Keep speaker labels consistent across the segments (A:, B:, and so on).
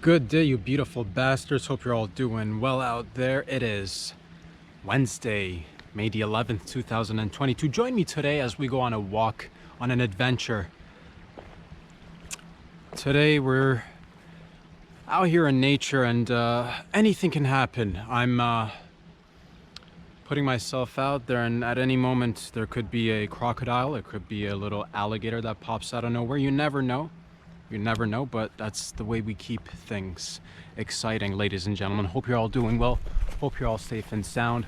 A: Good day, you beautiful bastards. Hope you're all doing well out there. It is Wednesday, May the 11th, 2022. Join me today as we go on a walk, on an adventure. Today we're out here in nature and anything can happen. I'm putting myself out there, and at any moment there could be a crocodile, it could be a little alligator that pops out of nowhere. You never know. You never know, but that's the way we keep things exciting, ladies and gentlemen. Hope you're all doing well. Hope you're all safe and sound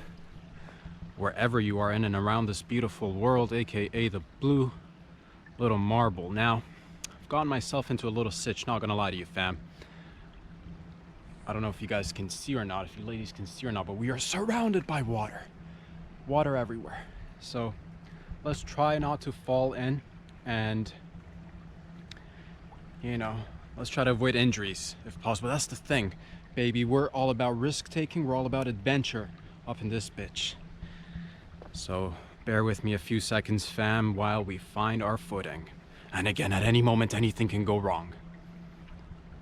A: wherever you are in and around this beautiful world, aka the blue little marble. Now, I've gotten myself into a little sitch, not gonna lie to you, fam. I don't know if you guys can see or not, if you ladies can see or not, but we are surrounded by water. Water everywhere. So let's try not to fall in and, you know, let's try to avoid injuries if possible. That's the thing, baby. We're all about risk taking. We're all about adventure up in this bitch. So bear with me a few seconds, fam, while we find our footing. And again, at any moment, anything can go wrong.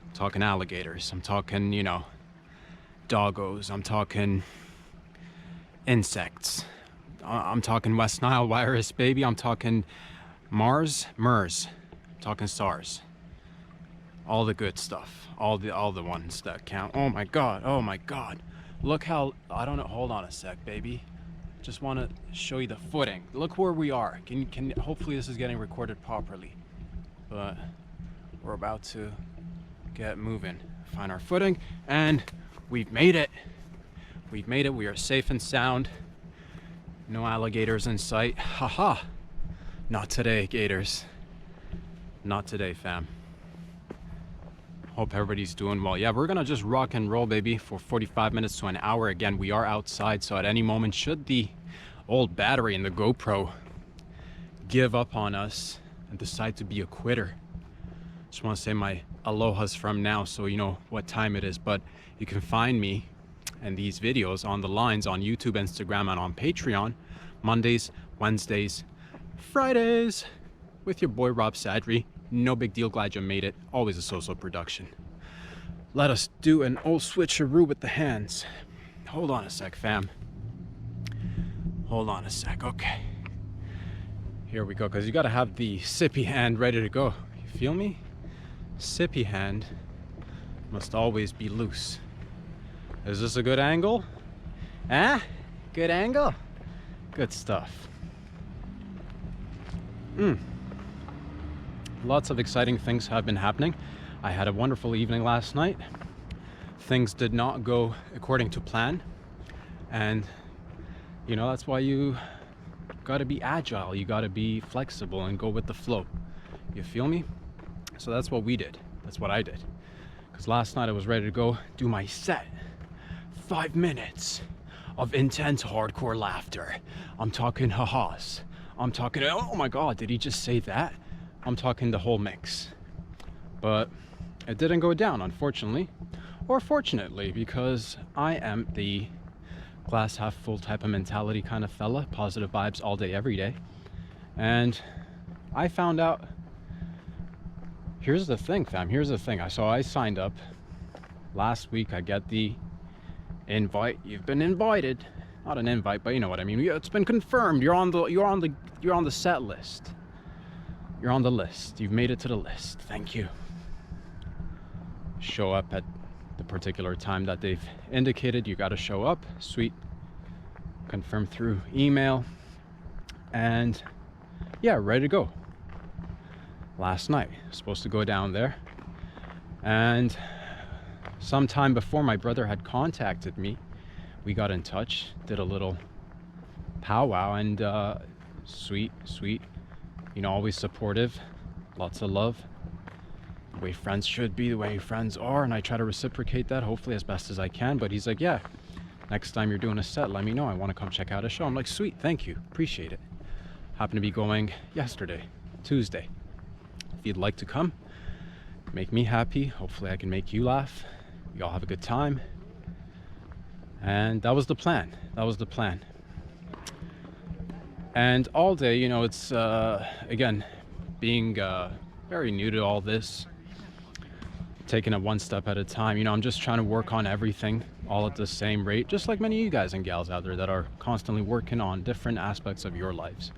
A: I'm talking alligators. I'm talking, you know, doggos. I'm talking insects. I'm talking West Nile virus, baby. I'm talking MERS. I'm talking SARS. All the good stuff, all the ones that count. Oh my god, look how, I don't know, hold on a sec, baby. Just want to show you the footing. Look where we are. Can hopefully this is getting recorded properly, but we're about to get moving, find our footing, and we've made it. We are safe and sound. No alligators in sight. Haha. Not today, gators. Not today, fam. Hope everybody's doing well. Yeah, we're gonna just rock and roll, baby, for 45 minutes to an hour. Again, we are outside, so at any moment, should the old battery in the GoPro give up on us and decide to be a quitter, just want to say my alohas from now, so you know what time it is. But you can find me and these videos on the lines on YouTube, Instagram, and on Patreon, Mondays, Wednesdays, Fridays, with your boy Rob Sadri. No big deal, glad you made it. Always a so-so production. Let us do an old switcheroo with the hands. Hold on a sec, fam. Hold on a sec, okay. Here we go, because you gotta have the sippy hand ready to go. You feel me? Sippy hand must always be loose. Is this a good angle? Ah, good angle? Good stuff. Lots of exciting things have been happening. I had a wonderful evening last night. Things did not go according to plan. And, you know, that's why you gotta be agile. You gotta be flexible and go with the flow. You feel me? So that's what we did. That's what I did. Because last night I was ready to go do my set. 5 minutes of intense hardcore laughter. I'm talking ha-has. I'm talking, oh my God, did he just say that? I'm talking the whole mix. But it didn't go down, unfortunately, or fortunately, because I am the glass half full type of mentality kind of fella, positive vibes all day, every day. And I found out, here's the thing, fam, here's the thing. So I signed up last week. I get the invite. You've been invited. Not an invite, but you know what I mean. It's been confirmed. You're on the set list. You're on the list. You've made it to the list. Thank you. Show up at the particular time that they've indicated. You got to show up. Sweet. Confirmed through email. And yeah, ready to go. Last night, supposed to go down there. And sometime before, my brother had contacted me. We got in touch, did a little powwow, and sweet. You know, always supportive, lots of love, the way friends should be, the way friends are, and I try to reciprocate that, hopefully as best as I can. But he's like, yeah, next time you're doing a set, let me know. I want to come check out a show. I'm like, sweet, thank you, appreciate it. Happened to be going yesterday, Tuesday. If you'd like to come, make me happy. Hopefully I can make you laugh. We all have a good time. And that was the plan. And all day, you know, it's again, being very new to all this, taking it one step at a time. You know, I'm just trying to work on everything all at the same rate, just like many of you guys and gals out there that are constantly working on different aspects of your lives.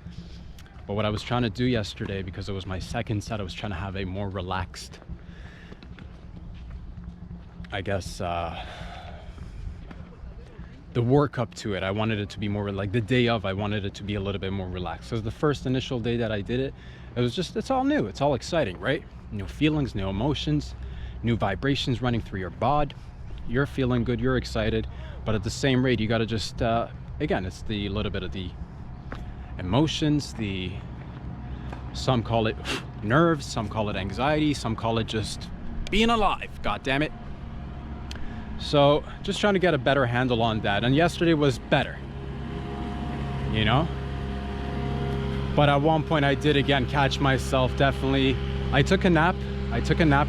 A: But what I was trying to do yesterday, because it was my second set, I was trying to have a more relaxed, I guess, the work up to it. I wanted it to be more like the day of, I wanted it to be a little bit more relaxed. Because the first initial day that I did it, it was just, it's all new, it's all exciting, right? New feelings, new emotions, new vibrations running through your bod. You're feeling good, you're excited, but at the same rate, you got to just again, it's the little bit of the emotions, the, some call it nerves, some call it anxiety, some call it just being alive, god damn it. So just trying to get a better handle on that. And yesterday was better, you know, but at one point I did again catch myself. Definitely, I took a nap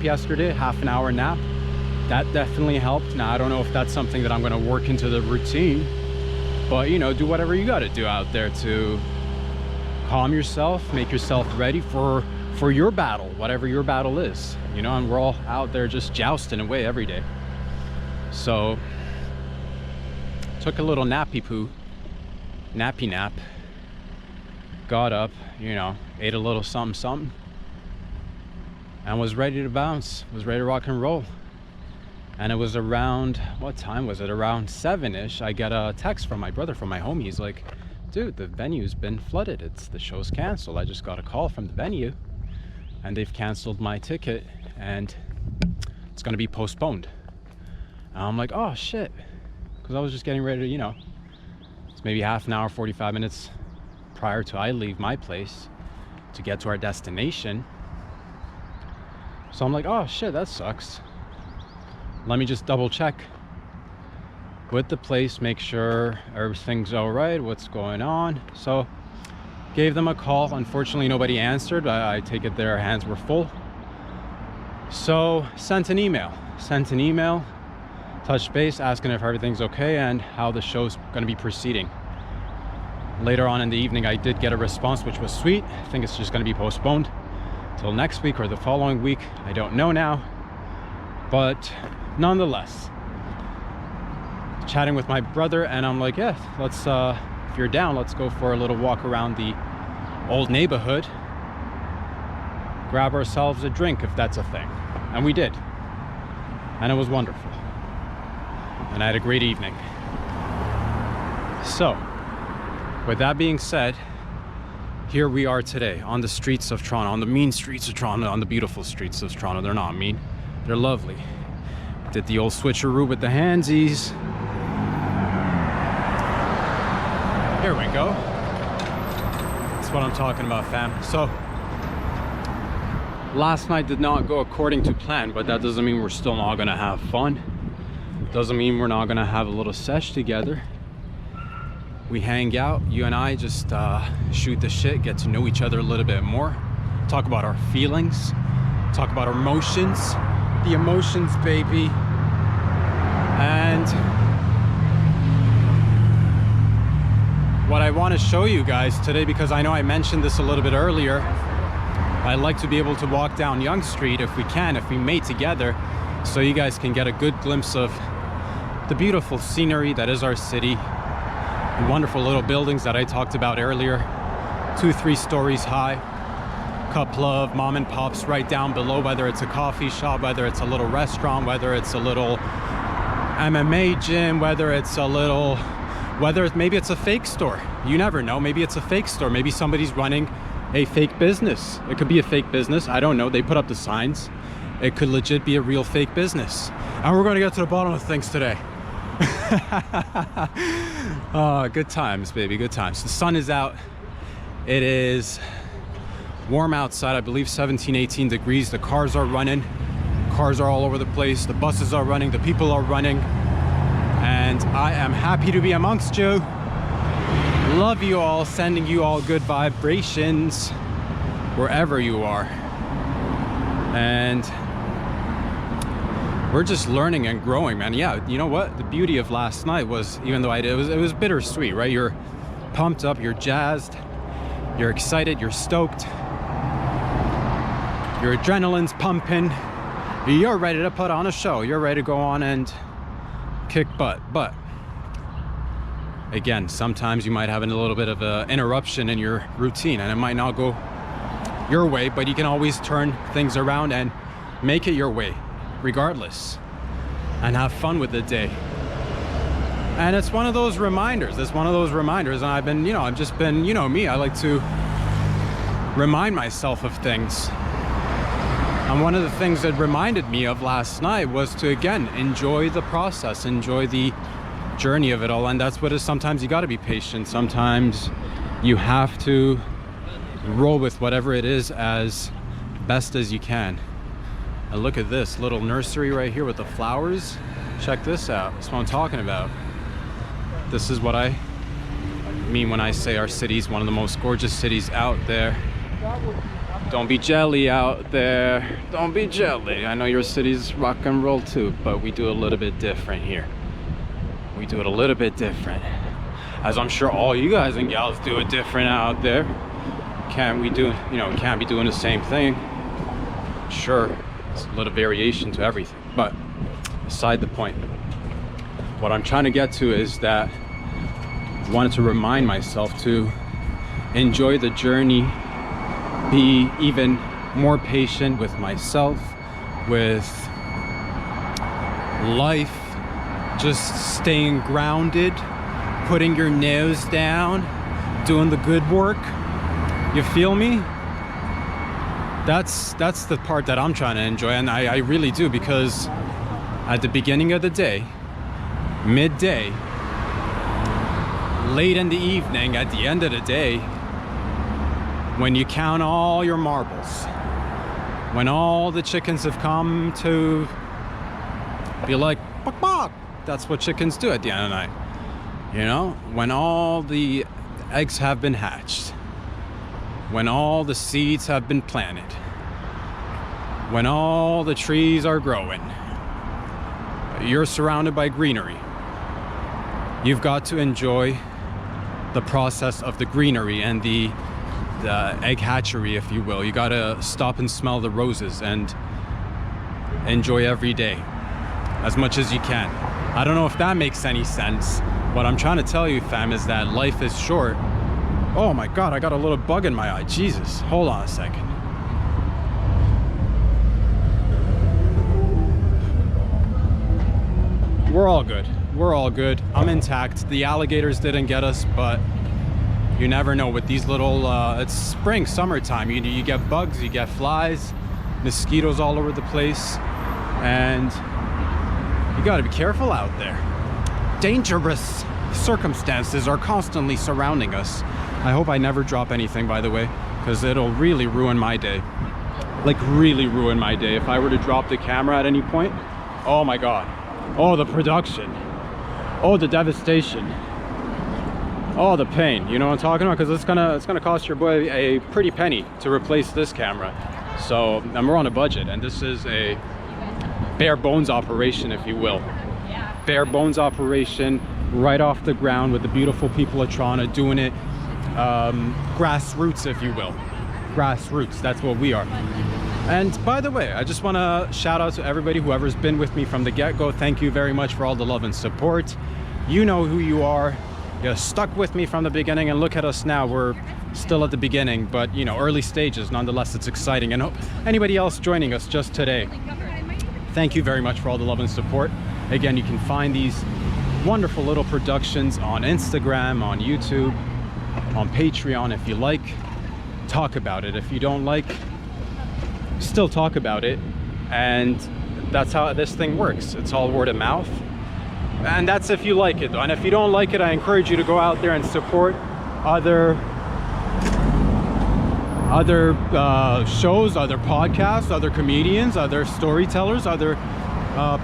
A: yesterday, half an hour nap. That definitely helped. Now I don't know if that's something that I'm going to work into the routine, but you know, do whatever you got to do out there to calm yourself, make yourself ready for your battle, whatever your battle is, you know. And we're all out there just jousting away every day. So took a little nappy nap, got up, you know, ate a little something, and was ready to bounce, was ready to rock and roll. And it was around, what time was it? Around 7-ish, I get a text from my brother, from my homie. He's like, dude, the venue's been flooded. The show's canceled. I just got a call from the venue and they've canceled my ticket and it's gonna be postponed. And I'm like, oh shit, because I was just getting ready to, you know, it's maybe half an hour, 45 minutes prior to I leave my place to get to our destination. So I'm like, oh shit, that sucks. Let me just double check with the place, make sure everything's all right, what's going on. So gave them a call. Unfortunately, nobody answered. I take it their hands were full. So sent an email, touched base, asking if everything's okay and how the show's going to be proceeding. Later on in the evening, I did get a response, which was sweet. I think it's just going to be postponed till next week or the following week. I don't know now, but nonetheless, chatting with my brother, and I'm like, yeah, let's if you're down, let's go for a little walk around the old neighborhood, grab ourselves a drink if that's a thing. And we did, and it was wonderful, and I had a great evening. So with that being said, here we are today on the streets of Toronto, on the mean streets of Toronto, on the beautiful streets of Toronto. They're not mean, they're lovely. Did the old switcheroo with the handsies. Here we go. That's what I'm talking about, fam. So last night did not go according to plan, but that doesn't mean we're still not gonna have fun. Doesn't mean we're not gonna have a little sesh together. We hang out, you and I just shoot the shit, get to know each other a little bit more, talk about our feelings, talk about our emotions, the emotions, baby. And what I want to show you guys today, because I know I mentioned this a little bit earlier, I like to be able to walk down Yonge Street if we can, if we may together, so you guys can get a good glimpse of the beautiful scenery that is our city. The wonderful little buildings that I talked about earlier, 2-3 stories high, couple of mom and pops right down below, whether it's a coffee shop, whether it's a little restaurant, whether it's a little MMA gym, whether it's maybe it's a fake store. You never know, maybe it's a fake store, maybe somebody's running a fake business. It could be a fake business, I don't know, they put up the signs. It could legit be a real fake business. And we're gonna get to the bottom of things today. Oh, good times, baby, good times. The sun is out. It is warm outside, I believe 17-18 degrees. The cars are running, cars are all over the place, the buses are running, the people are running, and I am happy to be amongst you. Love you all, sending you all good vibrations wherever you are. And we're just learning and growing, man. Yeah, you know what? The beauty of last night was, even though it was bittersweet, right? You're pumped up, you're jazzed, you're excited, you're stoked, your adrenaline's pumping, You're ready to put on a show. You're ready to go on and kick butt. But again, sometimes you might have a little bit of an interruption in your routine and it might not go your way, but you can always turn things around and make it your way regardless and have fun with the day. And it's one of those reminders. And I've just been, me, I like to remind myself of things. And one of the things that reminded me of last night was to, again, enjoy the process, enjoy the journey of it all. And that's what it is. Sometimes you got to be patient. Sometimes you have to roll with whatever it is as best as you can. And look at this little nursery right here with the flowers. Check this out. That's what I'm talking about. This is what I mean when I say our city is one of the most gorgeous cities out there. Don't be jelly out there. Don't be jelly. I know your city's rock and roll too, but we do a little bit different here. We do it a little bit different. As I'm sure all you guys and gals do it different out there. Can't be doing the same thing. Sure, it's a little variation to everything, but beside the point. What I'm trying to get to is that I wanted to remind myself to enjoy the journey, be even more patient with myself, with life, just staying grounded, putting your nose down, doing the good work. You feel me? That's the part that I'm trying to enjoy, and I really do, because at the beginning of the day, midday, late in the evening, at the end of the day, when you count all your marbles, when all the chickens have come to be like, bok bok, that's what chickens do at the end of the night. When all the eggs have been hatched, when all the seeds have been planted, when all the trees are growing, you're surrounded by greenery. You've got to enjoy the process of the greenery and the egg hatchery, if you will. You gotta stop and smell the roses and enjoy every day as much as you can. I don't know if that makes any sense. What I'm trying to tell you, fam, is that life is short. Oh my God, I got a little bug in my eye. Jesus, hold on a second. We're all good. We're all good. I'm intact. The alligators didn't get us, but you never know with these little, it's spring, summertime. You get bugs, you get flies, mosquitoes all over the place, and you gotta be careful out there. Dangerous circumstances are constantly surrounding us. I hope I never drop anything, by the way, because it'll really ruin my day. Like, really ruin my day. If I were to drop the camera at any point, oh my God. Oh, the production. Oh, the devastation. Oh, the pain. You know what I'm talking about? Because it's gonna cost your boy a pretty penny to replace this camera. So, and we're on a budget, and this is a bare bones operation, if you will. Bare bones operation, right off the ground, with the beautiful people of Toronto doing it. Grassroots, if you will. Grassroots, that's what we are. And by the way, I just want to shout out to everybody, whoever's been with me from the get-go. Thank you very much for all the love and support. You know who you are. You stuck with me from the beginning, and look at us now. We're still at the beginning, but early stages. Nonetheless, it's exciting. And anybody else joining us just today, thank you very much for all the love and support. Again, you can find these wonderful little productions on Instagram, on YouTube, on Patreon. If you like, talk about it. If you don't like, still talk about it. And that's how this thing works. It's all word of mouth, and that's if you like it. And if you don't like it, I encourage you to go out there and support other shows, other podcasts, other comedians, other storytellers, other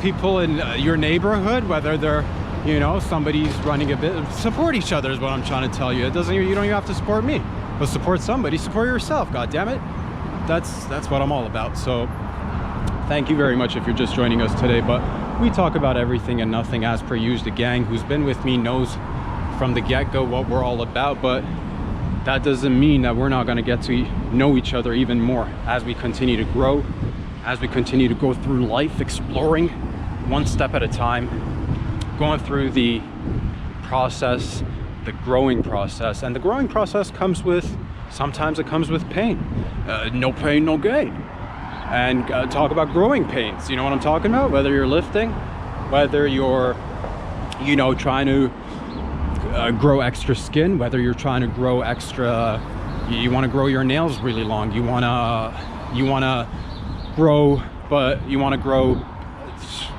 A: people in your neighborhood, whether they're somebody's running a bit. Support each other is what I'm trying to tell you. You don't even have to support me, but support somebody. Support yourself, god damn it. That's what I'm all about. So thank you very much if you're just joining us today, but we talk about everything and nothing as per usual. The gang who's been with me knows from the get-go what we're all about, but that doesn't mean that we're not going to get to know each other even more as we continue to grow, as we continue to go through life, exploring one step at a time, going through the process, the growing process. And the growing process comes with, sometimes it comes with pain. No pain, no gain. And talk about growing pains, you know what I'm talking about? Whether you're lifting, whether you're, you know, trying to grow extra skin, whether you're trying to grow extra, you want to grow your nails really long, you want to grow, but you want to grow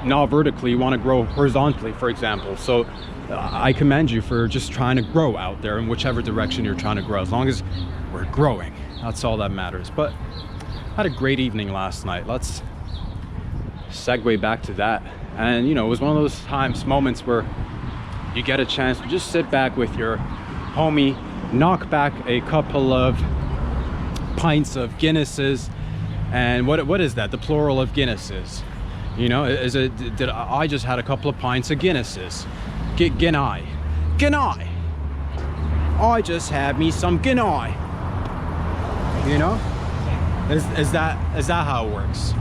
A: not vertically, you want to grow horizontally, for example. So I commend you for just trying to grow out there in whichever direction you're trying to grow, as long as we're growing, that's all that matters. But I had a great evening last night. Let's segue back to that. And you know, it was one of those moments where you get a chance to just sit back with your homie, knock back a couple of pints of Guinnesses. And what is that, the plural of Guinnesses? You know, is it, I just had a couple of pints of Guinnesses. Guinai. I just had me some Guinai. You know, is that how it works?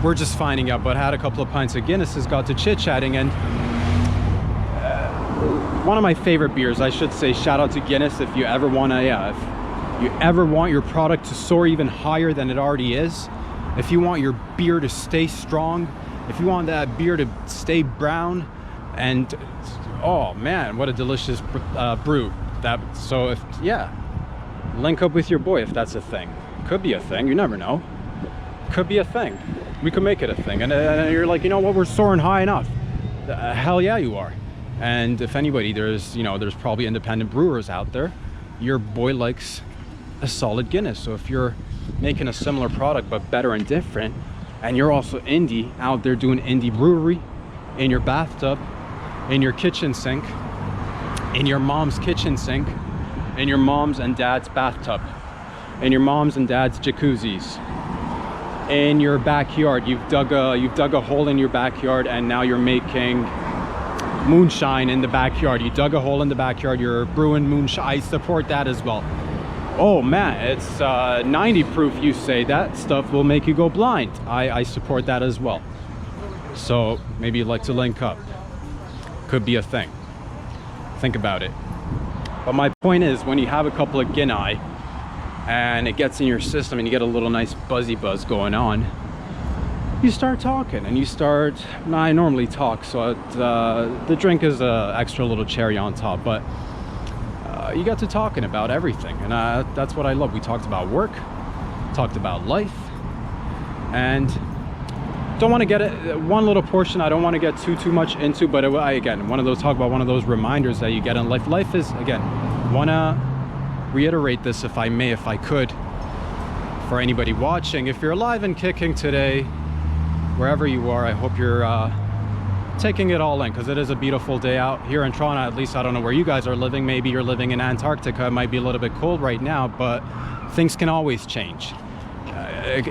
A: We're just finding out. But I had a couple of pints of Guinnesses, got to chit-chatting, and one of my favorite beers, I should say, shout out to Guinness. If you ever want to, if you ever want your product to soar even higher than it already is, if you want your beer to stay strong, if you want that beer to stay brown, and oh man, what a delicious brew. So if, yeah, link up with your boy if that's a thing. Could be a thing, you never know. Could be a thing. We could make it a thing. And you're like, you know what, we're soaring high enough. Hell yeah, you are. And if anybody, there's probably independent brewers out there. Your boy likes a solid Guinness. So if you're making a similar product but better and different, and you're also indie, out there doing indie brewery in your bathtub, in your kitchen sink, in your mom's kitchen sink, in your mom's and dad's bathtub, in your mom's and dad's jacuzzis, in your backyard, you've dug a hole in your backyard, and now you're making moonshine in the backyard. You dug a hole in the backyard, you're brewing moonshine. I support that as well. Oh man, it's 90 proof, you say. That stuff will make you go blind. I support that as well. So maybe you'd like to link up. Could be a thing. Think about it. But my point is, when you have a couple of Guinai and it gets in your system and you get a little nice buzzy buzz going on, you start talking and you start, I normally talk, so the drink is a extra little cherry on top, but you got to talking about everything, and that's what I love. We talked about work, talked about life, and don't want to get it, one little portion I don't want to get too much into, but again, one of those reminders that you get in life. Life is, again, want to reiterate this if I could, for anybody watching. If you're alive and kicking today, wherever you are, I hope you're taking it all in, because it is a beautiful day out here in Toronto. At least I don't know where you guys are living. Maybe you're living in Antarctica. It might be a little bit cold right now, but things can always change.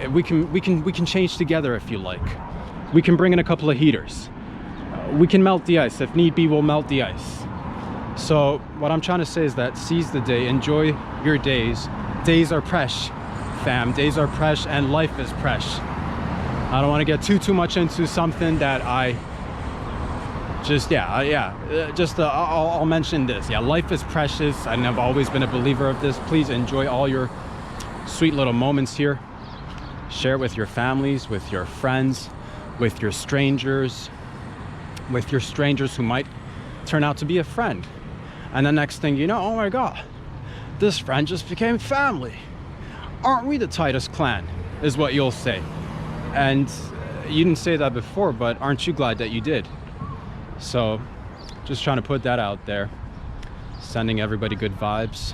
A: We can change together if you like. We can bring in a couple of heaters. We can melt the ice. If need be, we'll melt the ice. So what I'm trying to say is that seize the day, enjoy your days. Days are fresh, fam. Days are fresh, and life is fresh. I don't want to get too much into something that I just, I'll mention this. Yeah, life is precious, and I've always been a believer of this. Please enjoy all your sweet little moments here. Share it with your families, with your friends, with your strangers who might turn out to be a friend. And the next thing you know, oh my God, this friend just became family. Aren't we the tightest clan, is what you'll say. And you didn't say that before, but aren't you glad that you did? So just trying to put that out there, sending everybody good vibes,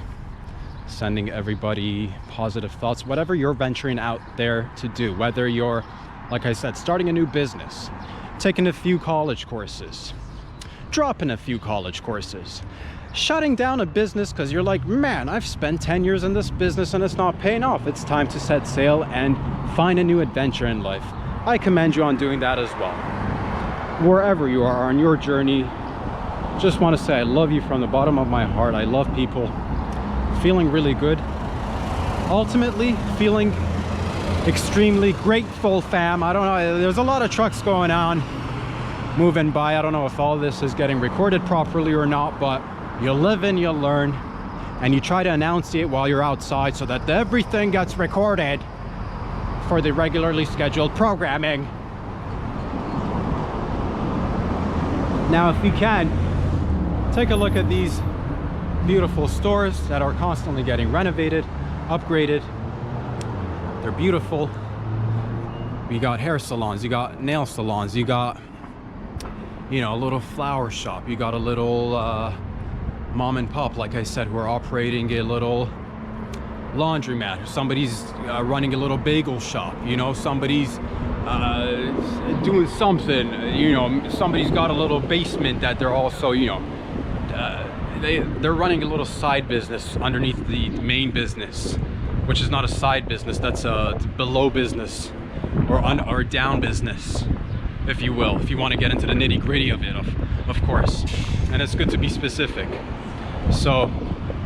A: sending everybody positive thoughts, whatever you're venturing out there to do, whether you're, like I said, starting a new business, taking a few college courses, dropping a few college courses, shutting down a business because you're like, man, I've spent 10 years in this business and it's not paying off. It's time to set sail and find a new adventure in life. I commend you on doing that as well. Wherever you are on your journey, just want to say I love you from the bottom of my heart. I love people. Feeling really good. Ultimately, feeling extremely grateful, fam. I don't know, there's a lot of trucks going on, moving by. I don't know if all this is getting recorded properly or not, but you live and you learn, and you try to enunciate while you're outside so that everything gets recorded for the regularly scheduled programming. Now, if you can, take a look at these beautiful stores that are constantly getting renovated, upgraded. They're beautiful. You got hair salons, you got nail salons, you got, you know, a little flower shop, you got a little mom and pop, like I said, who are operating a little laundromat. Somebody's running a little bagel shop, you know, somebody's doing something, you know, somebody's got a little basement that they're also, you know, they're running a little side business underneath the main business, which is not a side business, that's a below business, or down business, if you will, if you want to get into the nitty-gritty of it, of course. And it's good to be specific. So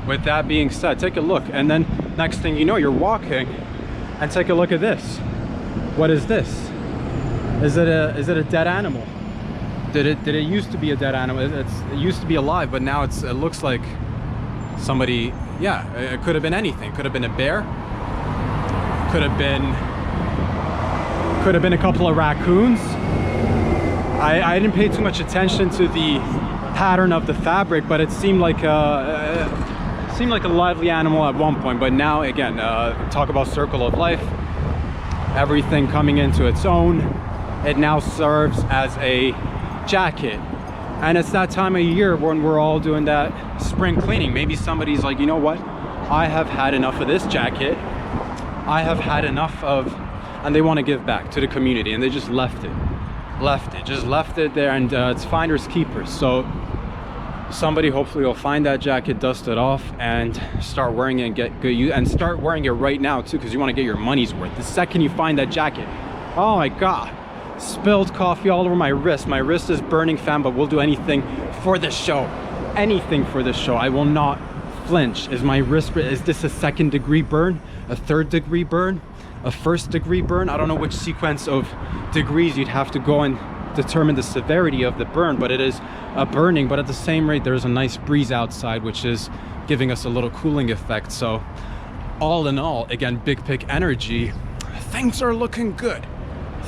A: with that being said, take a look, and then next thing you know, you're walking and take a look at this. What is this? Is it a dead animal? Did it used to be a dead animal? It used to be alive, but now it looks like somebody, yeah, it could have been anything. Could have been a bear, could have been a couple of raccoons. I didn't pay too much attention to the pattern of the fabric, but it seemed like a lively animal at one point. But now, again, talk about circle of life, everything coming into its own. It now serves as a jacket, and it's that time of year when we're all doing that spring cleaning. Maybe somebody's like, you know what, I have had enough of this jacket, I have had enough of, and they want to give back to the community, and they just left it there, and it's finders keepers. So somebody hopefully will find that jacket, dust it off, and start wearing it and get good use, and start wearing it right now too, because you want to get your money's worth. The second you find that jacket, oh my god, spilled coffee all over my wrist. My wrist is burning, fam, but we'll do anything for the show. Anything for the show. I will not flinch. Is my wrist, is this a 2nd degree burn? A 3rd degree burn? A 1st degree burn? I don't know which sequence of degrees you'd have to go and determine the severity of the burn, but it is a burning. But at the same rate, there's a nice breeze outside, which is giving us a little cooling effect. So all in all, again, big pick energy, things are looking good.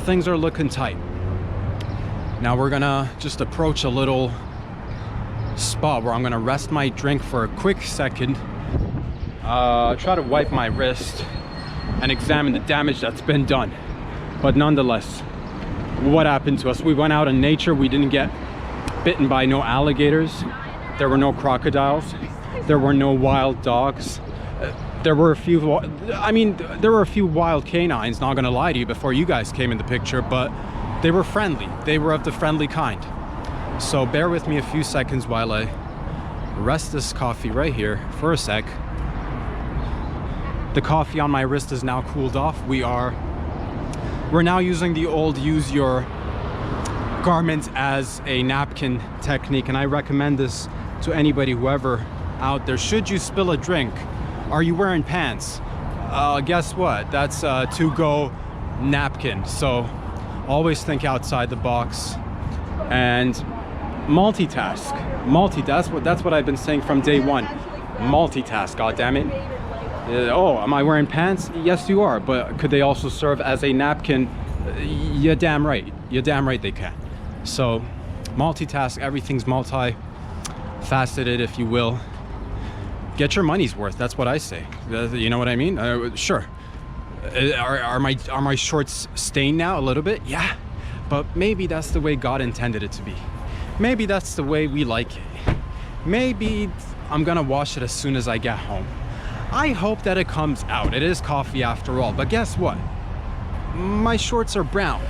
A: Things are looking tight. Now we're gonna just approach a little spot where I'm gonna rest my drink for a quick second, try to wipe my wrist and examine the damage that's been done. But nonetheless, what happened to us? We went out in nature. We didn't get bitten by no alligators. There were no crocodiles. There were no wild dogs. There were a few, there were a few wild canines, not gonna lie to you, before you guys came in the picture, but they were friendly. They were of the friendly kind. So bear with me a few seconds while I rest this coffee right here for a sec. The coffee on my wrist is now cooled off. We're now using the old use your garment as a napkin technique, and I recommend this to anybody, whoever out there. Should you spill a drink, are you wearing pants? Guess what? That's a to-go napkin. So always think outside the box and multitask. That's what I've been saying from day one. Multitask, goddammit. Oh, am I wearing pants? Yes, you are. But could they also serve as a napkin? You're damn right. You're damn right they can. So multitask. Everything's multi-faceted, if you will. Get your money's worth. That's what I say. You know what I mean? Sure. Are my shorts stained now a little bit? Yeah. But maybe that's the way God intended it to be. Maybe that's the way we like it. Maybe I'm gonna wash it as soon as I get home. I hope that it comes out. It is coffee after all. But guess what? My shorts are brown.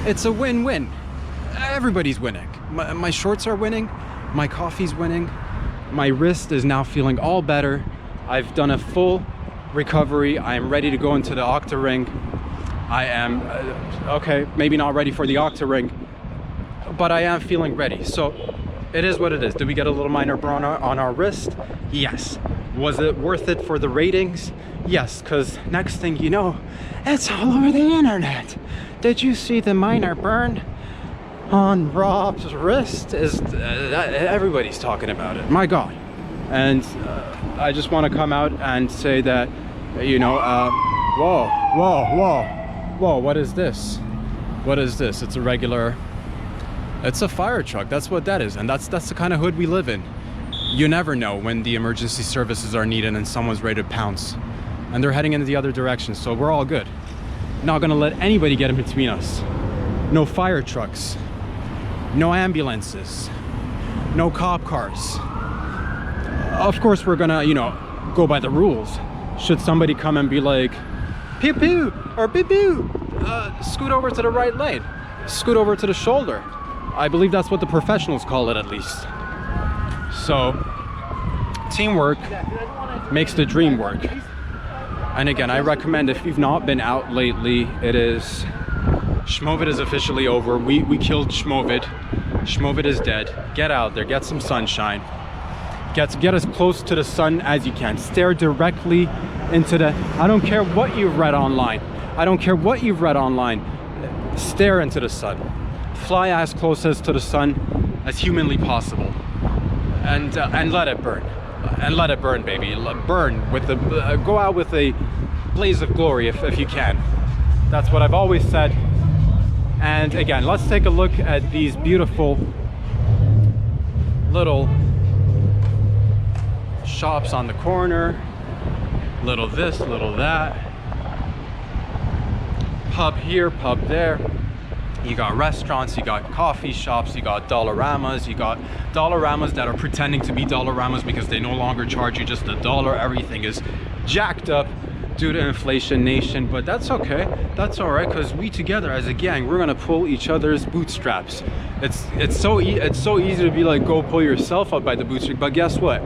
A: It's a win-win. Everybody's winning. My shorts are winning. My coffee's winning. My wrist is now feeling all better. I've done a full recovery. I am ready to go into the octa ring. I am, okay, maybe not ready for the octa ring, but I am feeling ready. So it is what it is. Did we get a little minor burn on our wrist? Yes. Was it worth it for the ratings? Yes, because next thing you know, it's all over the internet. Did you see the minor burn on Rob's wrist? Everybody's talking about it. My God. And I just want to come out and say that, you know, whoa, what is this? What is this? It's a regular, it's a fire truck. That's what that is. And that's the kind of hood we live in. You never know when the emergency services are needed and someone's ready to pounce. And they're heading in the other direction, so we're all good. Not gonna let anybody get in between us. No fire trucks, no ambulances, no cop cars. Of course, we're gonna, you know, go by the rules. Should somebody come and be like, pew pew, or pew pew, scoot over to the right lane, scoot over to the shoulder. I believe that's what the professionals call it, at least. So, teamwork makes the dream work. And again, I recommend, if you've not been out lately, it is, Schmovid is officially over. We killed Schmovid. Schmovid is dead. Get out there, get some sunshine. Get as close to the sun as you can. Stare directly into the, I don't care what you've read online. I don't care what you've read online. Stare into the sun. Fly as close as to the sun as humanly possible. And let it burn. And let it burn, baby. Burn with the, go out with a blaze of glory if you can. That's what I've always said. And again, let's take a look at these beautiful little shops on the corner. Little this, little that. Pub here, pub there. You got restaurants, you got coffee shops, you got Dollaramas, you got Dollaramas that are pretending to be Dollaramas because they no longer charge you just $1. Everything is jacked up due to inflation nation, but that's okay. That's all right, because we together as a gang, we're gonna pull each other's bootstraps. It's so easy to be like, go pull yourself up by the bootstrap, but guess what?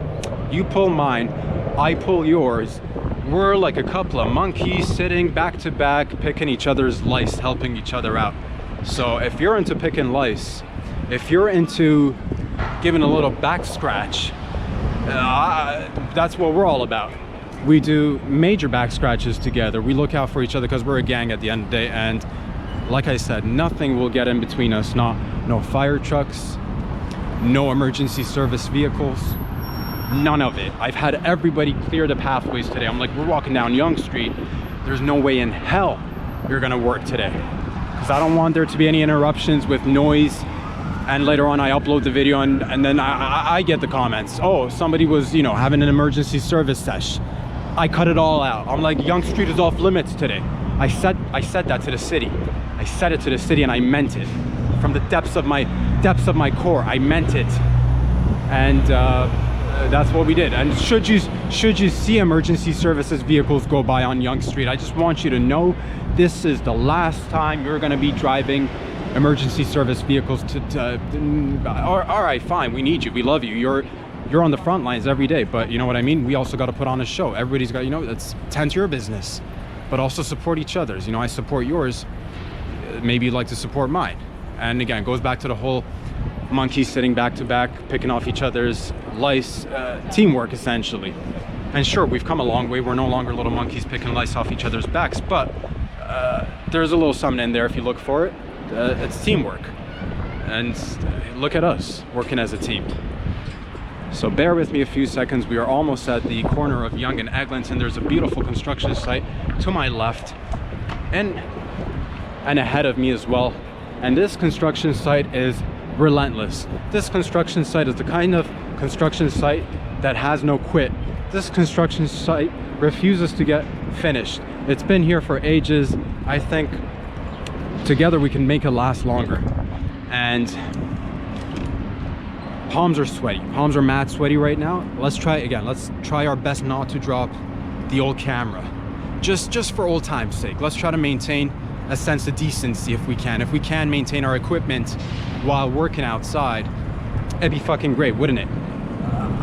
A: You pull mine, I pull yours. We're like a couple of monkeys sitting back to back, picking each other's lice, helping each other out. So if you're into picking lice, if you're into giving a little back scratch, that's what we're all about. We do major back scratches together. We look out for each other because we're a gang at the end of the day. And like I said, nothing will get in between us. No fire trucks, no emergency service vehicles, none of it. I've had everybody clear the pathways today. I'm like, we're walking down Yonge Street. There's no way in hell you're gonna work today. Because I don't want there to be any interruptions with noise, and later on I upload the video and then I get the comments, oh, somebody was, you know, having an emergency service sesh. I cut it all out. I'm like, Yonge Street is off limits today. I said that to the city. I said it to the city and I meant it. From the depths of my core, I meant it. And that's what we did. And should you see emergency services vehicles go by on Yonge Street, I just want you to know this is the last time you're going to be driving emergency service vehicles all right, fine, we need you, we love you, you're on the front lines every day, but you know what I mean, we also got to put on a show. Everybody's got, you know, that's tend to your business, but also support each other's. You know, I support yours, maybe you'd like to support mine. And again, it goes back to the whole monkeys sitting back to back, picking off each other's lice, teamwork essentially. And sure, we've come a long way. We're no longer little monkeys picking lice off each other's backs, but there's a little something in there if you look for it. It's teamwork. And look at us working as a team. So bear with me a few seconds. We are almost at the corner of Yonge and Eglinton. There's a beautiful construction site to my left and ahead of me as well. And this construction site is relentless. This construction site is the kind of construction site that has no quit. This construction site refuses to get finished. It's been here for ages. I think together we can make it last longer. And palms are sweaty. Palms are mad sweaty right now. Let's try again. Let's try our best not to drop the old camera. Just for old time's sake. Let's try to maintain a sense of decency if we can. If we can maintain our equipment while working outside, it'd be fucking great, wouldn't it?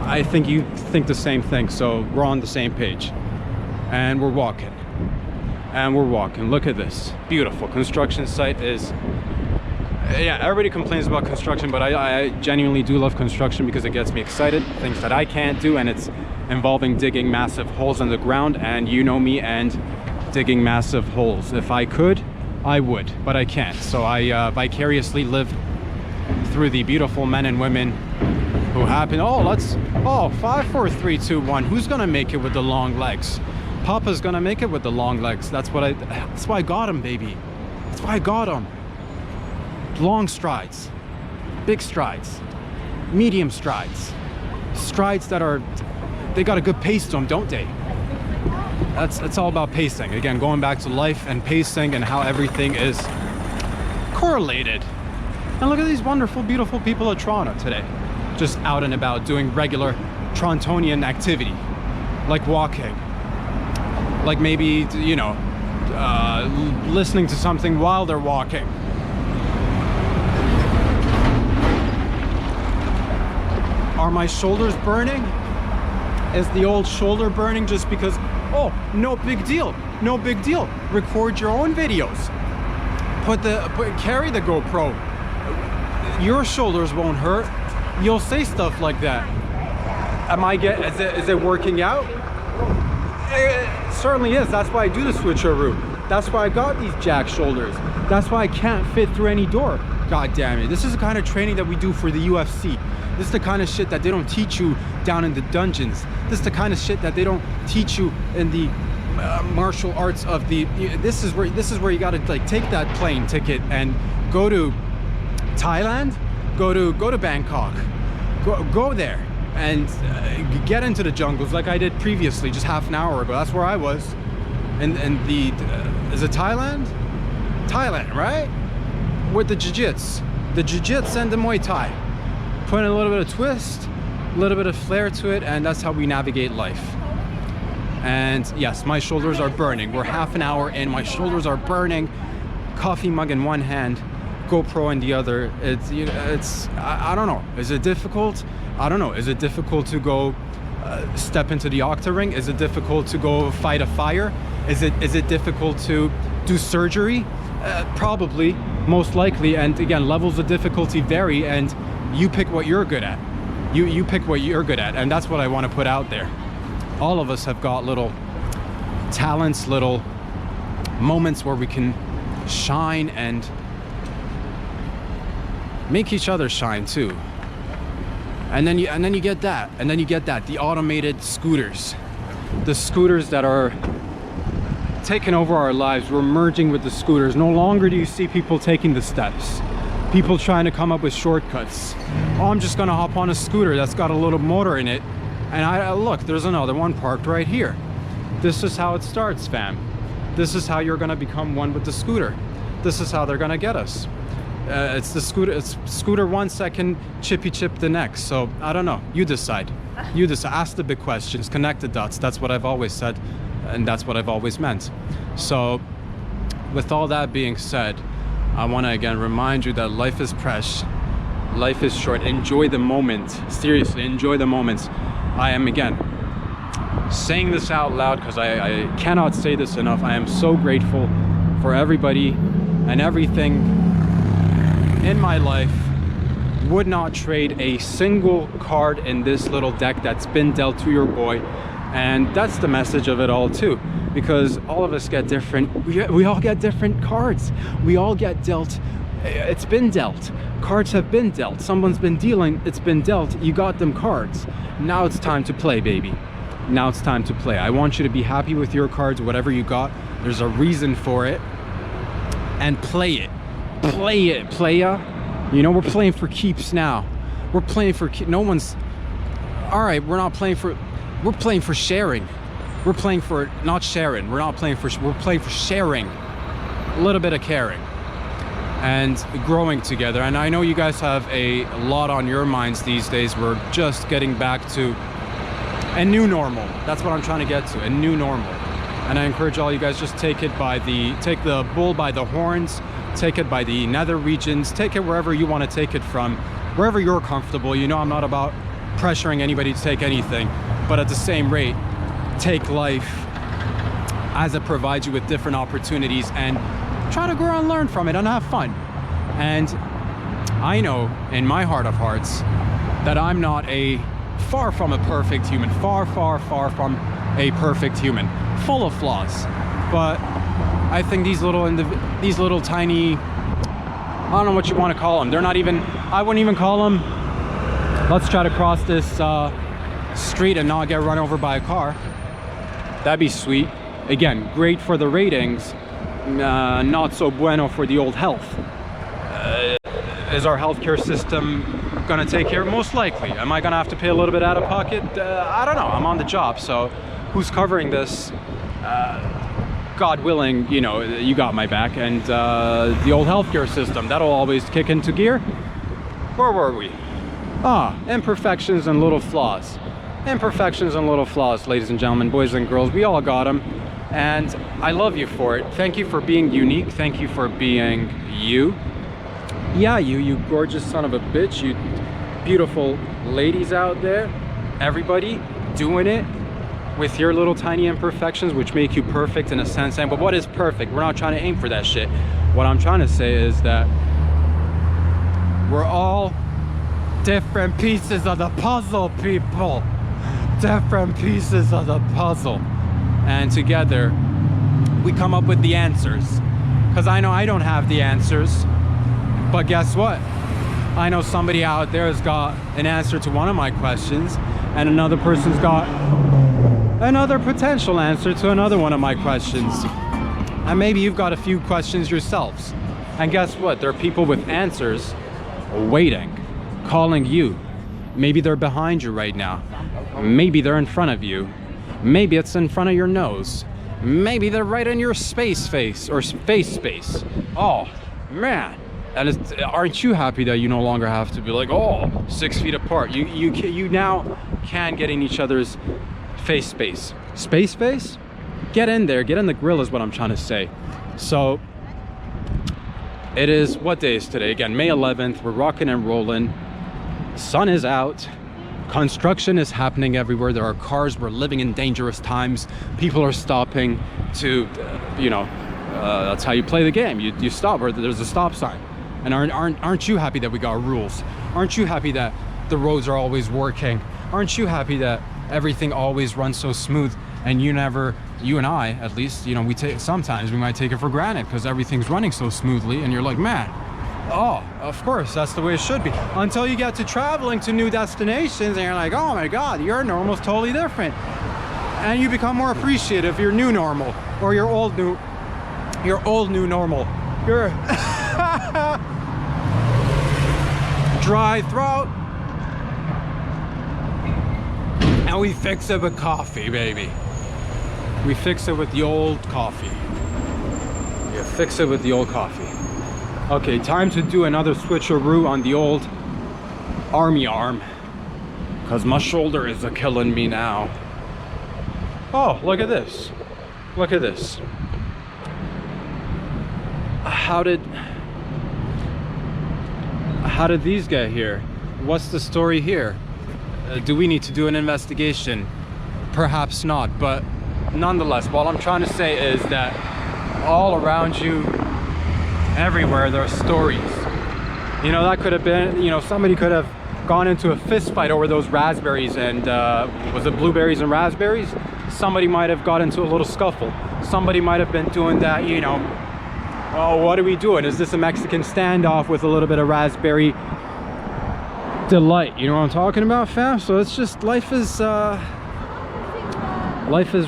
A: I think you think the same thing, so we're on the same page. And we're walking. And we're walking. Look at this. Beautiful construction site. Yeah, everybody complains about construction, but I genuinely do love construction because it gets me excited. Things that I can't do, and it's involving digging massive holes in the ground, and you know me and digging massive holes. If I could, I would, but I can't. So I vicariously live through the beautiful men and women who happen. Oh, 5, 4, 3, 2, 1. Who's gonna make it with the long legs? Papa's gonna make it with the long legs. That's why I got him, baby. That's why I got him. Long strides, big strides, medium strides, strides that they got a good pace to them, don't they? It's all about pacing. Again, going back to life and pacing and how everything is correlated. And look at these wonderful, beautiful people at Toronto today, just out and about doing regular Torontonian activity, like walking, like maybe, you know, listening to something while they're walking. Are my shoulders burning? Is the old shoulder burning just because, oh, no big deal, no big deal. Record your own videos. Carry the GoPro. Your shoulders won't hurt. You'll say stuff like that. Is it working out? It certainly is. That's why I do the switcheroo. That's why I got these jack shoulders. That's why I can't fit through any door. God damn it. This is the kind of training that we do for the UFC. This is the kind of shit that they don't teach you down in the dungeons. This is the kind of shit that they don't teach you in the martial arts of the. This is where you got to like take that plane ticket and go to Thailand, go to Bangkok, go there and get into the jungles like I did previously, just half an hour ago. That's where I was. And is it Thailand? Thailand, right? With the jiu-jitsu and the Muay Thai. Put in a little bit of twist, a little bit of flair to it, and that's how we navigate life. And yes, my shoulders are burning. We're half an hour in, my shoulders are burning. Coffee mug in one hand, GoPro in the other. I don't know. Is it difficult? I don't know. Is it difficult to go step into the octa-ring? Is it difficult to go fight a fire? Is it difficult to do surgery? Probably, most likely. And again, levels of difficulty vary, and you pick what you're good at. You pick what you're good at, and that's what I want to put out there. All of us have got little talents, little moments where we can shine and make each other shine too. And then you get that, the automated scooters, the scooters that are taking over our lives. We're merging with the scooters. No longer do you see people taking the steps, people trying to come up with shortcuts. Oh, I'm just gonna hop on a scooter that's got a little motor in it, and look, there's another one parked right here. This is how it starts, fam. This is how you're gonna become one with the scooter. This is how they're gonna get us. It's the scooter. It's scooter 1 second, chippy chip the next. So I don't know. You decide. You decide. Ask the big questions. Connect the dots. That's what I've always said, and that's what I've always meant. So, with all that being said, I want to again remind you that life is precious. Life is short. Enjoy the moment. Seriously, enjoy the moments. I am again saying this out loud because I cannot say this enough. I am so grateful for everybody and everything in my life. Would not trade a single card in this little deck that's been dealt to your boy. And that's the message of it all too, because all of us get different, we all get different cards. We all get dealt. It's been dealt. Cards have been dealt. Someone's been dealing, it's been dealt. You got them cards. Now it's time to play, baby. Now it's time to play. I want you to be happy with your cards, whatever you got. There's a reason for it. And play it. Play it, playa. You know, we're playing for keeps now. We're playing for no one's. All right, we're not playing for. We're playing for sharing. We're playing for not sharing. We're not playing for. We're playing for sharing. A little bit of caring and growing together. And I know you guys have a lot on your minds these days. We're just getting back to a new normal. That's what I'm trying to get to. A new normal. And I encourage all you guys, just take the bull by the horns. Take it by the nether regions. Take it wherever you want to take it from, wherever you're comfortable. You know, I'm not about pressuring anybody to take anything, but at the same rate, take life as it provides you with different opportunities and try to grow and learn from it and have fun. And I know in my heart of hearts that I'm not far from a perfect human, far from a perfect human, full of flaws. But I think these little tiny, I don't know what you want to call them. They're not even, I wouldn't even call them, let's try to cross this street and not get run over by a car. That'd be sweet. Again, great for the ratings, not so bueno for the old health. Is our healthcare system gonna take care? Most likely. Am I gonna have to pay a little bit out of pocket? I don't know. I'm on the job, so who's covering this? God willing, you know, you got my back. And the old healthcare system, that'll always kick into gear. Where were we? Imperfections and little flaws. Imperfections and little flaws, ladies and gentlemen, boys and girls. We all got them, and I love you for it. Thank you for being unique. Thank you for being you. Yeah, you gorgeous son of a bitch. You beautiful ladies out there. Everybody doing it with your little tiny imperfections, which make you perfect in a sense. But what is perfect? We're not trying to aim for that shit. What I'm trying to say is that we're all different pieces of the puzzle, people. Different pieces of the puzzle. And together, we come up with the answers. Because I know I don't have the answers. But guess what? I know somebody out there has got an answer to one of my questions, and another person's got another potential answer to another one of my questions. And maybe you've got a few questions yourselves. And guess what? There are people with answers waiting, calling you. Maybe they're behind you right now. Maybe they're in front of you. Maybe it's in front of your nose. Maybe they're right in your space or space. Oh, man. And aren't you happy that you no longer have to be like, oh, 6 feet apart? You now can get in each other's space. Space? Get in there, get in the grill is what I'm trying to say. So it is, what day is today? Again, May 11th, we're rocking and rolling. Sun is out. Construction is happening everywhere. There are cars. We're living in dangerous times. People are stopping to, that's how you play the game. You stop where there's a stop sign. And aren't you happy that we got rules? Aren't you happy that the roads are always working? Aren't you happy that everything always runs so smooth? And you and I, at least, sometimes we might take it for granted because everything's running so smoothly, and you're like, man, oh, of course, that's the way it should be. Until you get to traveling to new destinations, and you're like, oh my God, your normal's totally different. And you become more appreciative of your new normal, or your old new normal. Your dry throat. And we fix it with coffee, baby. We fix it with the old coffee. Yeah, fix it with the old coffee. Okay, time to do another switcheroo on the old army arm, because my shoulder is killing me now. Oh, look at this. Look at this. How did these get here? What's the story here? Do we need to do an investigation? Perhaps not, but nonetheless, what I'm trying to say is that all around you, everywhere, there are stories. That could have been, somebody could have gone into a fist fight over those raspberries and, was it blueberries and raspberries? Somebody might have got into a little scuffle. Somebody might have been doing that, oh, what are we doing? Is this a Mexican standoff with a little bit of raspberry delight? You know what I'm talking about, fam? So it's just, life is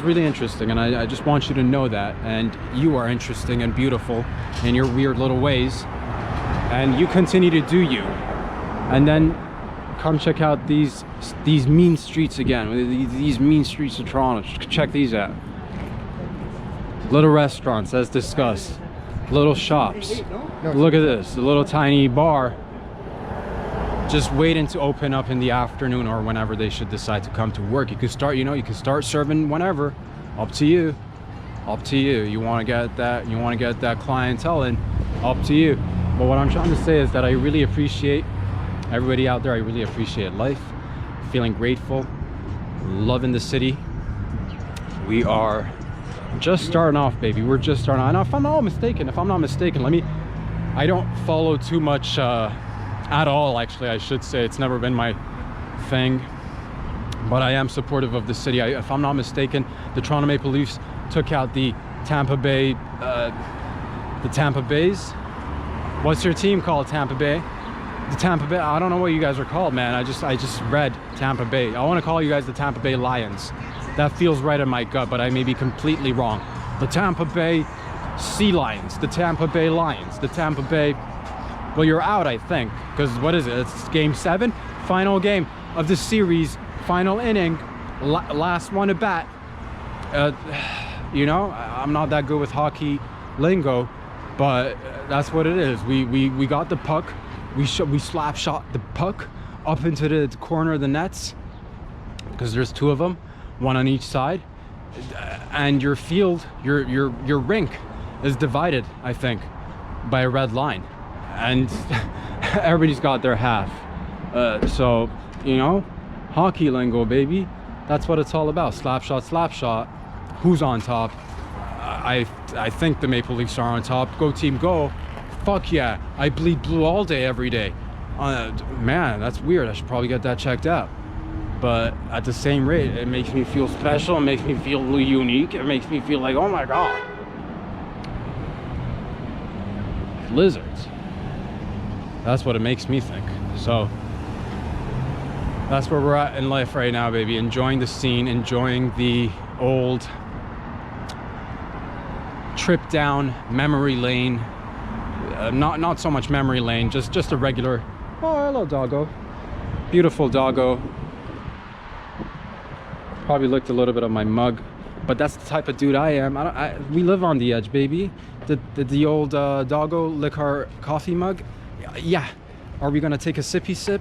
A: really interesting, and I just want you to know that. And you are interesting and beautiful in your weird little ways, and you continue to do you. And then come check out these mean streets again, these mean streets of Toronto. Check these out. Little restaurants, as discussed. Little shops. Look at this, a little tiny bar just waiting to open up in the afternoon or whenever they should decide to come to work. You can start, you can start serving whenever. Up to you. Up to you. You want to get that clientele in, up to you. But what I'm trying to say is that I really appreciate everybody out there. I really appreciate life. Feeling grateful. Loving the city. We are just starting off, baby. We're just starting off. And if I'm not mistaken, I don't follow too much at all, actually. I should say it's never been my thing, but I am supportive of the city. If I'm not mistaken, the Toronto Maple Leafs took out the Tampa Bay, the Tampa Bays. What's your team called? Tampa Bay? The Tampa Bay, I don't know what you guys are called, man. I just read Tampa Bay. I want to call you guys the Tampa Bay Lions. That feels right in my gut, but I may be completely wrong. The Tampa Bay Sea Lions, the Tampa Bay Lions, the Tampa Bay. Well, you're out, I think, because what is it? It's game 7, final game of the series, final inning, last one to bat. You know, I'm not that good with hockey lingo, but that's what it is. We got the puck. We slap shot the puck up into the corner of the nets, because there's 2 of them, 1 on each side, and your field, your rink is divided, I think, by a red line, and everybody's got their half. So, you know, hockey lingo, baby. That's what it's all about. Slap shot, slap shot. Who's on top? I think the Maple Leafs are on top. Go team, go. Fuck yeah. I bleed blue all day, every day. Man, that's weird. I should probably get that checked out. But at the same rate, it makes me feel special. It makes me feel unique. It makes me feel like, oh my God. Lizards. That's what it makes me think. So that's where we're at in life right now, baby. Enjoying the scene, enjoying the old trip down memory lane. Not so much memory lane, just a regular. Oh, hello, doggo. Beautiful doggo. Probably looked a little bit of my mug, but that's the type of dude I am. We live on the edge, baby. Did the old doggo lick our coffee mug? Yeah. Are we gonna take a sippy sip?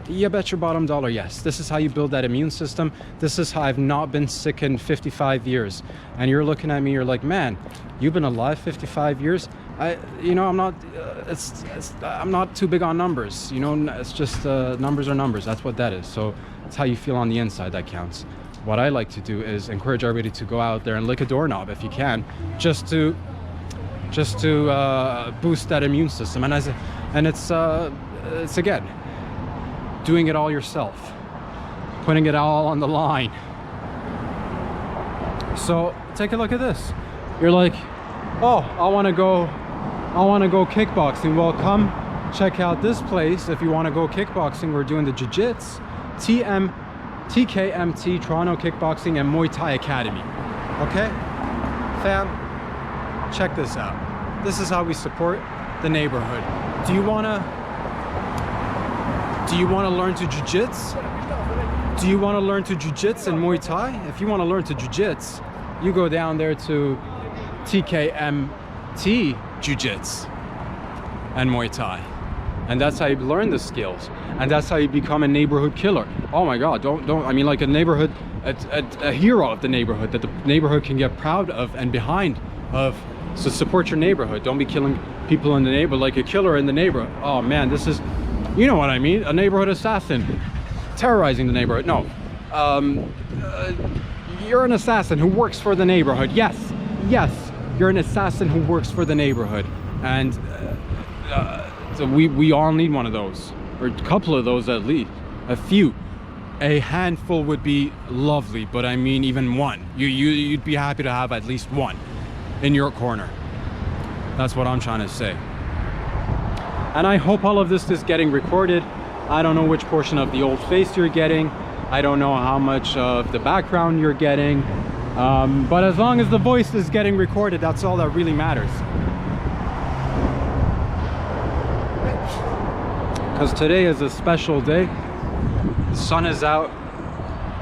A: You bet your bottom dollar, yes. This is how you build that immune system. This is how I've not been sick in 55 years. And you're looking at me, you're like, man, you've been alive 55 years? You know, I'm not, I'm not too big on numbers. You know, it's just numbers are numbers. That's what that is. So it's how you feel on the inside that counts. What I like to do is encourage everybody to go out there and lick a doorknob if you can, just to boost that immune system. And it's again, doing it all yourself, putting it all on the line. So take a look at this. You're like, oh, I want to go kickboxing. Well, come check out this place if you want to go kickboxing. We're doing the jiu-jitsu, TKMT, Toronto Kickboxing and Muay Thai Academy. Okay, fam, check this out. This is how we support the neighborhood. Do you wanna learn to jiu-jitsu? Do you want to learn to jiu-jitsu and Muay Thai? If you want to learn to jiu-jitsu, you go down there to TKMT Jiu-Jitsu and Muay Thai. And that's how you learn the skills. And that's how you become a neighborhood killer. Oh my God, I mean, like a neighborhood, a hero of the neighborhood that the neighborhood can get proud of and behind of. So support your neighborhood. Don't be killing people in the neighborhood like a killer in the neighborhood. Oh man, this is, you know what I mean? A neighborhood assassin. Terrorizing the neighborhood. No. You're an assassin who works for the neighborhood. Yes, you're an assassin who works for the neighborhood. And so we all need one of those, or a couple of those at least. A few. A handful would be lovely, but I mean even one. You'd be happy to have at least one in your corner. That's what I'm trying to say. And I hope all of this is getting recorded. I don't know which portion of the old face you're getting. I don't know how much of the background you're getting. But as long as the voice is getting recorded, that's all that really matters. Because today is a special day. The sun is out.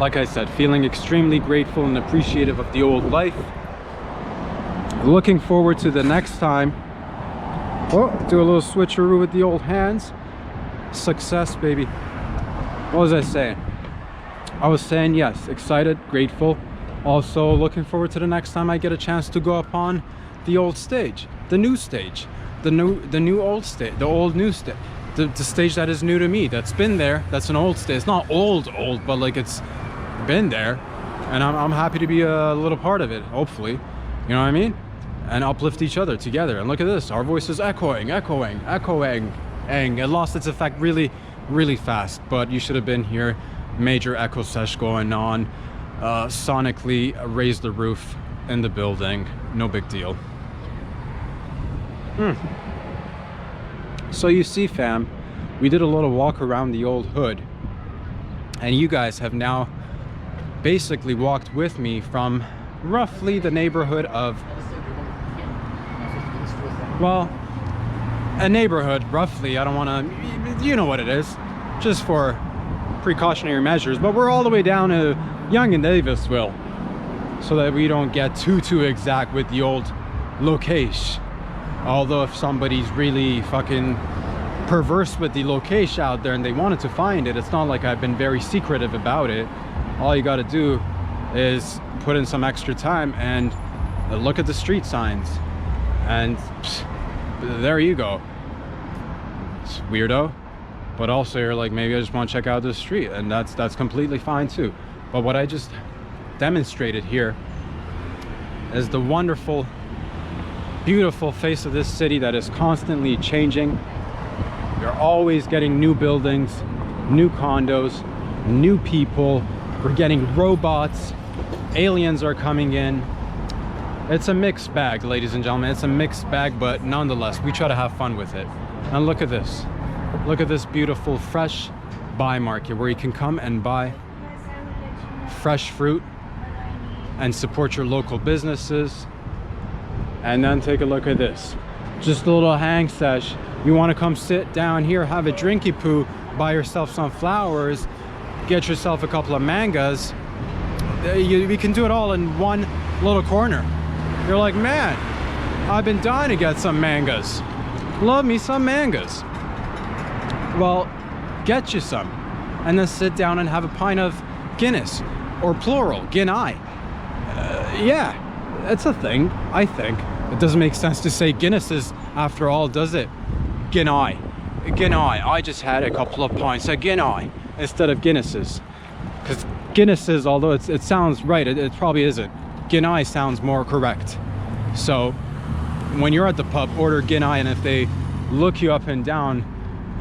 A: Like I said, feeling extremely grateful and appreciative of the old life. Looking forward to the next time. Oh, do a little switcheroo with the old hands. Success, baby. What was I saying? I was saying, yes, excited, grateful. Also looking forward to the next time I get a chance to go up on the old stage, the new stage, the new old stage, the old new stage, the stage that is new to me, that's been there. That's an old stage. It's not old, but like it's been there, and I'm happy to be a little part of it. Hopefully, you know what I mean, and uplift each other together. And look at this, our voices echoing. and it lost its effect really, really fast. But you should have been here. Major echo sesh going on. Sonically raised the roof in the building. No big deal. So you see, fam, we did a little walk around the old hood, and you guys have now basically walked with me from roughly the neighborhood of, well, a neighborhood roughly. I don't want to, you know what it is, just for precautionary measures, but we're all the way down to Yonge and Davisville, so that we don't get too exact with the old location. Although if somebody's really fucking perverse with the location out there and they wanted to find it, it's not like I've been very secretive about it. All you got to do is put in some extra time and look at the street signs, and there you go. It's weirdo, but also you're like, maybe I just want to check out this street, and that's completely fine too. But what I just demonstrated here is the wonderful, beautiful face of this city that is constantly changing. You're always getting new buildings, new condos, new people. We're getting robots. Aliens are coming in. It's a mixed bag, ladies and gentlemen. It's a mixed bag, but nonetheless, we try to have fun with it. And look at this. Look at this beautiful fresh buy market where you can come and buy fresh fruit and support your local businesses. And then take a look at this. Just a little hang sesh. You want to come sit down here, have a drinky poo, buy yourself some flowers, get yourself a couple of mangas. We can do it all in one little corner. You're like, man, I've been dying to get some mangas. Love me some mangas. Well, get you some, and then sit down and have a pint of Guinness, or plural, Guinness. Yeah, it's a thing, I think. It doesn't make sense to say Guinnesses after all, does it? Guinness. Guinness. I just had a couple of pints of Guinness instead of Guinnesses. Because Guinnesses, although it sounds right, it probably isn't. Guinness sounds more correct. So when you're at the pub, order Guinness, and if they look you up and down,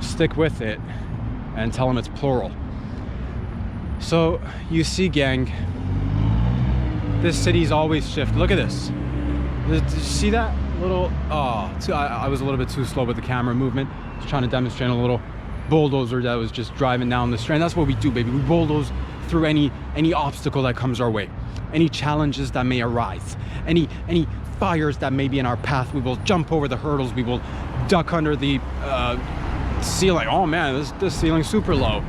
A: stick with it and tell them it's plural. So you see, gang, this city's always shift. Look at this. Did you see that little, I was a little bit too slow with the camera movement. I was trying to demonstrate a little bulldozer that was just driving down the street. And that's what we do, baby. We bulldoze through any obstacle that comes our way, any challenges that may arise, any fires that may be in our path. We will jump over the hurdles. We will duck under the ceiling. Oh man, this ceiling's super low.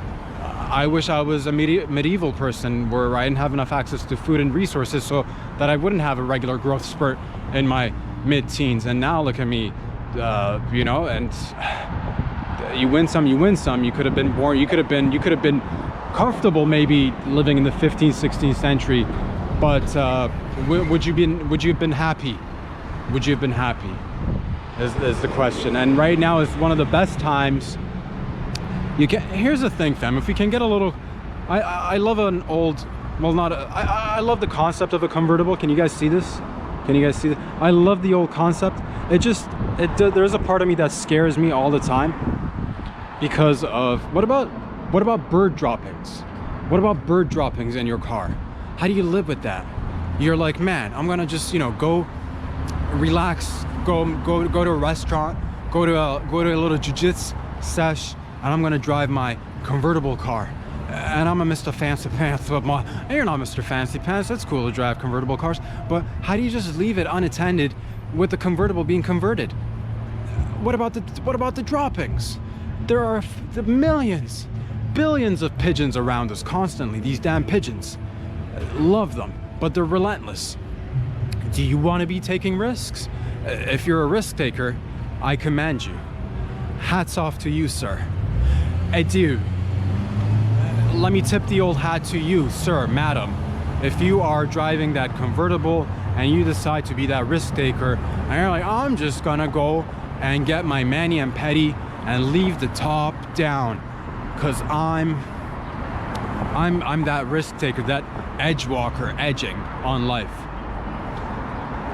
A: I wish I was a medieval person where I didn't have enough access to food and resources so that I wouldn't have a regular growth spurt in my mid-teens. And now look at me, you know, and you win some, you win some. You could have been born, you could have been comfortable maybe living in the 15th, 16th century, but would you have been happy? Would you have been happy is the question. And right now is one of the best times. Here's the thing, fam, if we can get a little, I love an old, well, not I love the concept of a convertible. Can you guys see this? Can you guys see that? I love the old concept. There's a part of me that scares me all the time because of, what about bird droppings? What about bird droppings in your car? How do you live with that? You're like, man, I'm gonna just, you know, go relax, go to a restaurant, go to a little jiu-jitsu sesh, and I'm gonna drive my convertible car, and I'm a Mr. Fancy Pants. But you're not Mr. Fancy Pants. It's cool to drive convertible cars, but how do you just leave it unattended with the convertible being converted? What about the droppings? There are millions, billions of pigeons around us constantly. These damn pigeons, love them, but they're relentless. Do you want to be taking risks? If you're a risk taker, I commend you. Hats off to you, sir. Adieu. Let me tip the old hat to you, sir, madam. If you are driving that convertible and you decide to be that risk taker, and you're like, I'm just gonna go and get my mani and pedi and leave the top down, cause I'm that risk taker, that edge walker, edging on life.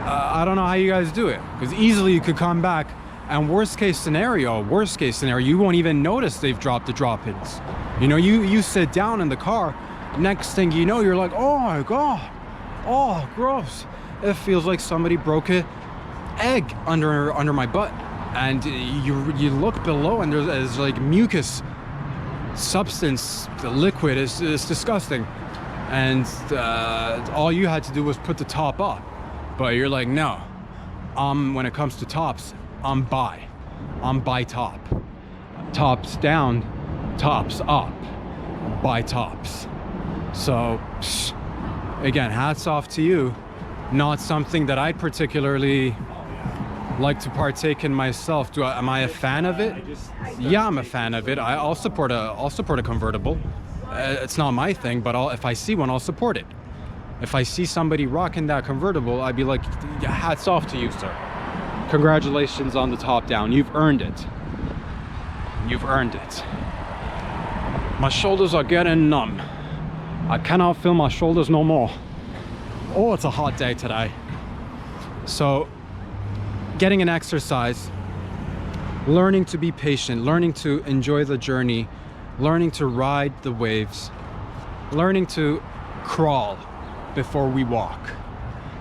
A: I don't know how you guys do it, because easily you could come back And worst case scenario, you won't even notice they've dropped the drop-ins. You know, you sit down in the car, next thing you know, you're like, oh my God, oh, gross. It feels like somebody broke an egg under my butt. And you look below and there's like mucus substance, the liquid is disgusting. And all you had to do was put the top up. But you're like, no, when it comes to tops, I'm by top. Tops down, tops up, buy tops. So again, hats off to you. Not something that I'd particularly like to partake in myself. Am I a fan of it? Yeah, I'm a fan of it. I'll support a convertible. It's not my thing, but if I see one, I'll support it. If I see somebody rocking that convertible, I'd be like, hats off to you, sir. Congratulations on the top down. You've earned it. You've earned it. My shoulders are getting numb. I cannot feel my shoulders no more. Oh, it's a hot day today. So, getting an exercise, learning to be patient, learning to enjoy the journey, learning to ride the waves, learning to crawl before we walk,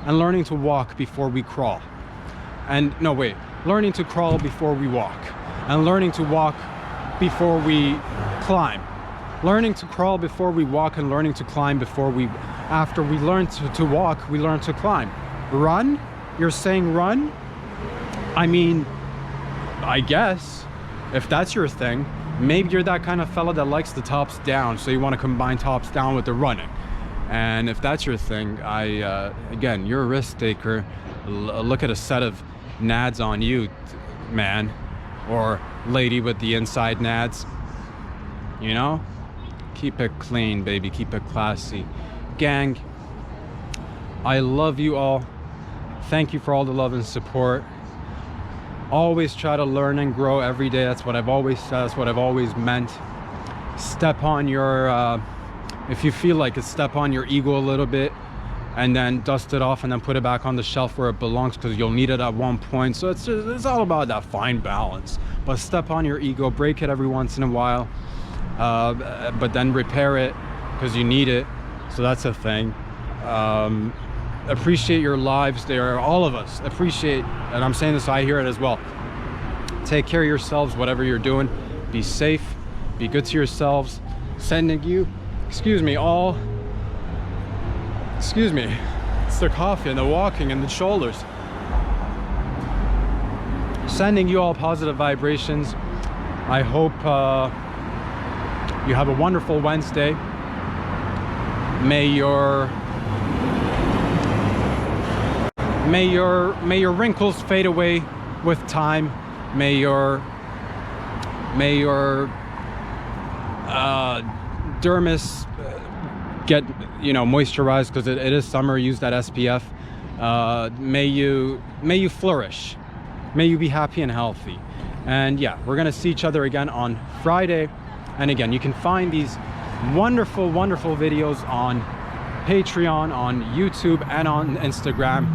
A: and learning to walk before we crawl. And no, wait, learning to crawl before we walk, and learning to walk before we climb. Learning to crawl before we walk, and learning to climb after we learn to walk, we learn to climb. Run? You're saying run? I mean, I guess, if that's your thing, maybe you're that kind of fella that likes the tops down, so you want to combine tops down with the running. And if that's your thing, again, you're a risk taker. Look at a set of nads on you, man, or lady with the inside nads. You know, keep it clean, baby, keep it classy. Gang, I love you all. Thank you for all the love and support. Always try to learn and grow every day. That's what I've always said. That's what I've always meant. Step on your, if you feel like it, step on your ego a little bit, and then dust it off and then put it back on the shelf where it belongs, because you'll need it at one point. So it's all about that fine balance. But step on your ego, break it every once in a while, but then repair it because you need it. So that's a thing. Appreciate your lives there. All of us appreciate, and I'm saying this, I hear it as well. Take care of yourselves, whatever you're doing. Be safe, be good to yourselves. Sending you, excuse me, it's the coffee and the walking and the shoulders. Sending you all positive vibrations. I hope you have a wonderful Wednesday. May your wrinkles fade away with time. May your dermis get, moisturized, because it is summer. Use that SPF. May you flourish. May you be happy and healthy. And yeah, we're gonna see each other again on Friday. And again, you can find these wonderful videos on Patreon, on YouTube, and on Instagram.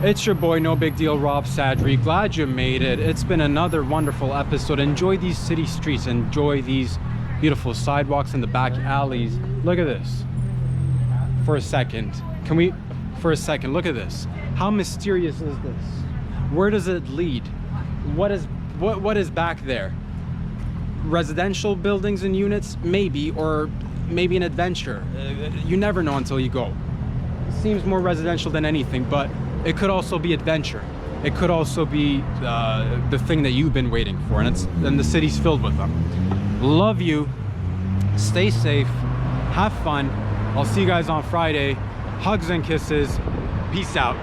A: It's your boy, no big deal, Rob Sadri. Glad you made it. It's been another wonderful episode. Enjoy these city streets. Enjoy these beautiful sidewalks and the back alleys. Look at this. For a second, look at this. How mysterious is this? Where does it lead? What is back there? Residential buildings and units, maybe, or maybe an adventure. You never know until you go. It seems more residential than anything, but it could also be adventure. It could also be the thing that you've been waiting for, and the city's filled with them. Love you. Stay safe. Have fun. I'll see you guys on Friday. Hugs and kisses. Peace out.